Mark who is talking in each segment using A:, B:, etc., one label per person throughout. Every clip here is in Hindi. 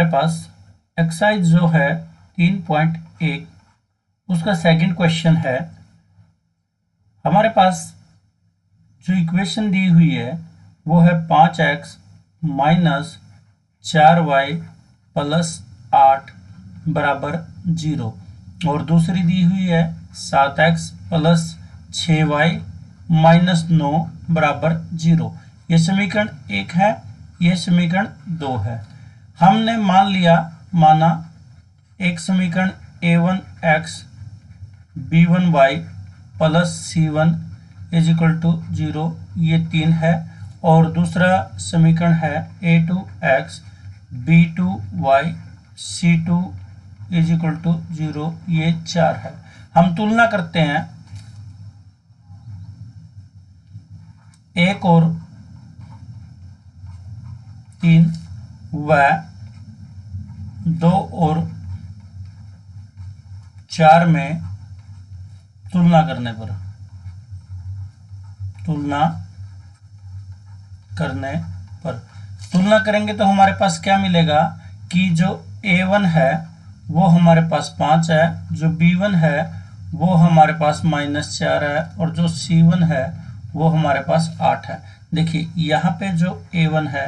A: हमारे पास एक्सरसाइज जो है 3.1 उसका सेकंड क्वेश्चन है। हमारे पास जो इक्वेशन दी हुई है वो है 5x माइनस 4y प्लस 8 बराबर 0 और दूसरी दी हुई है 7x प्लस 6y माइनस 9 बराबर 0। ये समीकरण 1 है, ये समीकरण 2 है। हमने माना एक समीकरण a1x b1y plus c1 is equal to 0, ये 3 है, और दूसरा समीकरण है a2x b2y c2 is equal to 0, ये 4 है। हम तुलना करते हैं 1 और 3 व 2 और 4 में तुलना करेंगे तो हमारे पास क्या मिलेगा कि जो a1 है वो हमारे पास 5 है, जो b1 है वो हमारे पास -4 है, और जो c1 है वो हमारे पास 8 है। देखिए यहाँ पे जो a1 है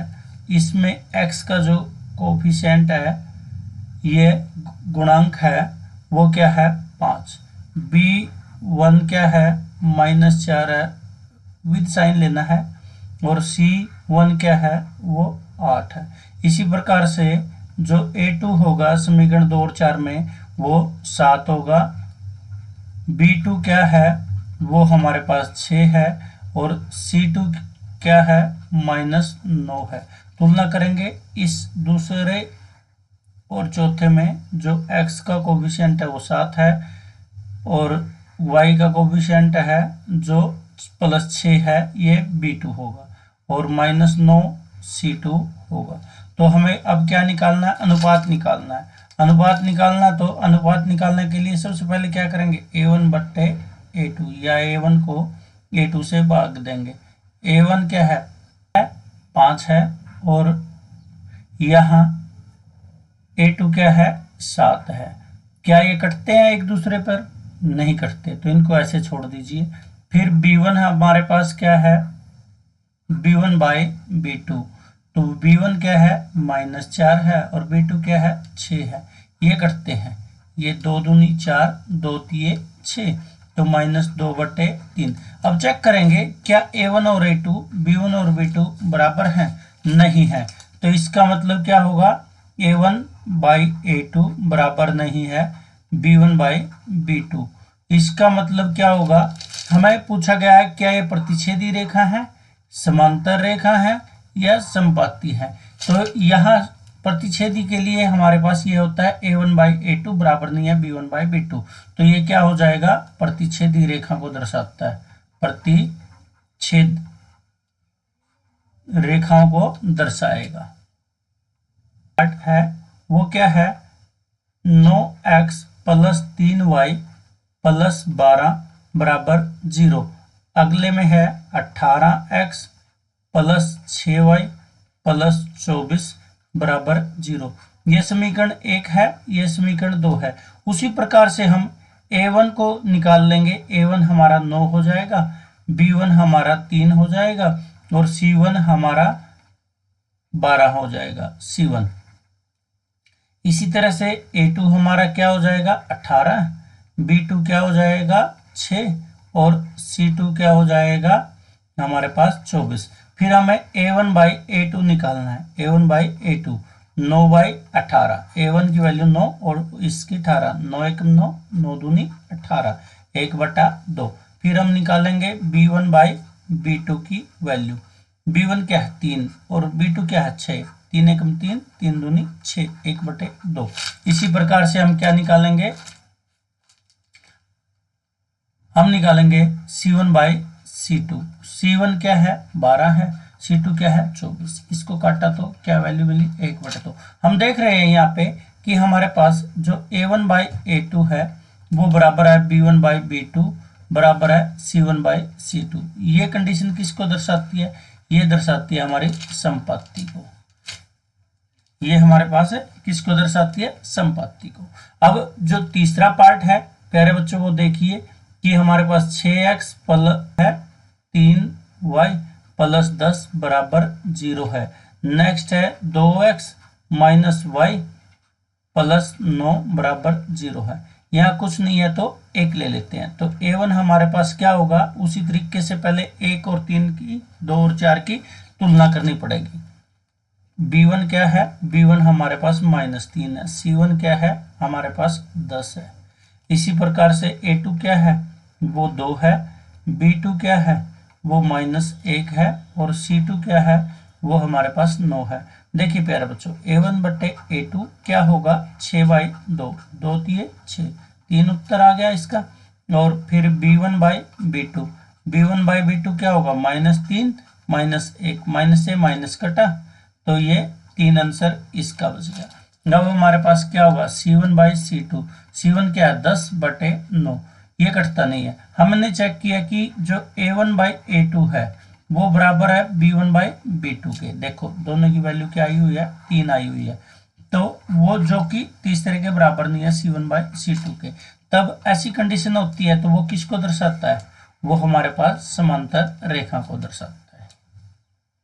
A: इसमें x का जो कोफिशिएंट है, ये गुणांक है, वो क्या है 5। b1 क्या है -4 है, विद साइन लेना है, और c1 क्या है वो 8 है। इसी प्रकार से जो a2 होगा समीकरण 2 और 4 में वो 7 होगा, b2 क्या है वो हमारे पास 6 है, और c2 क्या है -9 है। तुलना करेंगे इस दूसरे और चौथे में, जो x का कोफिशिएंट है वो 7 है और y का कोफिशिएंट है जो +6 है, ये b2 होगा, और -9 c2 होगा। तो हमें अब क्या निकालना है, अनुपात निकालना है। तो अनुपात निकालने के लिए सबसे पहले क्या करेंगे, a1 बट्टे a2, या a1 को a2 से भाग देंगे। a1 क्या है 5 है, और यहाँ a2 क्या है 7 है। क्या ये कटते हैं एक दूसरे पर? नहीं कटते, तो इनको ऐसे छोड़ दीजिए। फिर b1 हमारे पास क्या है, b1 बाई b2, तो b1 क्या है -4 है, और b2 क्या है 6 है। ये कटते हैं, ये 2 दूनी 4, 2 तिये 6, तो -2 बटे 3। अब चेक करेंगे क्या a1 और a2, b1 और b2 बराबर हैं? नहीं है, तो इसका मतलब क्या होगा, a1 बाई a2 बराबर नहीं है b1 बाई b2। इसका मतलब क्या होगा, हमें पूछा गया है क्या ये प्रतिच्छेदी रेखा है, समांतर रेखा है, या समपाती है। तो यहाँ प्रतिच्छेदी के लिए हमारे पास ये होता है a1 बाई a2 बराबर नहीं है b1 बाई b2, तो ये क्या हो जाएगा, प्रतिच्छेदी रेखा को दर्शाता है, प्रतिच्छेद रेखाओं को दर्शाएगा। है वो क्या है 9x प्लस 3y प्लस 12 बराबर 0। अगले में है 18x प्लस 6y प्लस 24 बराबर 0। ये समीकरण 1 है, ये समीकरण 2 है। उसी प्रकार से हम a1 को निकाल लेंगे, a1 हमारा 9 हो जाएगा, b1 हमारा 3 हो जाएगा, और c1 हमारा 12 हो जाएगा, c1। इसी तरह से a2 हमारा क्या हो जाएगा 18, b2 क्या हो जाएगा 6, और c2 क्या हो जाएगा हमारे पास 24। फिर हमें a1 बाई a2 निकालना है, a1 by a2 9 by 18, a1 की वैल्यू 9 और इसकी 18, 9 1 9, 9 दूनी 18, 1/2। फिर हम निकालेंगे b1 बाई b2 की वैल्यू। b1 क्या है 3 और b2 क्या है 6, 3 1 3, 3 दूनी 6, 1/2। इसी प्रकार से हम क्या निकालेंगे, हम निकालेंगे c1 बाई c2। c1 क्या है 12 है, c2 क्या है 24। इसको काटा तो क्या वैल्यू मिली 1/2। हम देख रहे हैं यहाँ पे कि हमारे पास जो a1 बाई a2 है वो बराबर है b1 बाई b2 बराबर है c1 बाई c2। ये कंडीशन किसको दर्शाती है, ये दर्शाती है हमारी संपत्ति को। ये हमारे पास है, किसको दर्शाती है, समपाती को। अब जो तीसरा पार्ट है प्यारे बच्चों वो देखिए कि हमारे पास 6x प्लस है 3y प्लस 10 बराबर 0 है। नेक्स्ट है 2x माइनस वाई प्लस 9 बराबर 0 है। यहाँ कुछ नहीं है तो 1 ले लेते हैं। तो a1 हमारे पास क्या होगा, उसी तरीके से पहले 1 और 3 की, 2 और 4 की तुलना करनी पड़ेगी। b1 क्या है, b1 हमारे पास -3 है। c1 क्या है, हमारे पास 10 है। इसी प्रकार से a2 क्या है, वो 2 है। b2 क्या है, वो -1 है। और c2 क्या है, वो हमारे पास 9 है। देखिए प्यारे बच्चों, a1 बटे a2 क्या होगा, 6/2, 2 तिये 6, 3 उत्तर आ गया इसका। और फिर b1 by b2, b1 by b2 क्या होगा, -3 -1, माइनस से माइनस कटा तो ये 3 आंसर इसका बच गया। अब हमारे पास क्या होगा, c1 बाई c2, c1 क्या है 10/9, ये कटता नहीं है। हमने चेक किया कि जो a1 बाई a2 है वो बराबर है b1 बाई b2 के। देखो दोनों की वैल्यू क्या आई हुई है, 3 आई हुई है। तो वो जो कि तीसरे के बराबर नहीं है c1 बाई c2 के। तब ऐसी कंडीशन होती है तो वो किसको दर्शाता है, वो हमारे पास समांतर रेखा को दर्शाता है।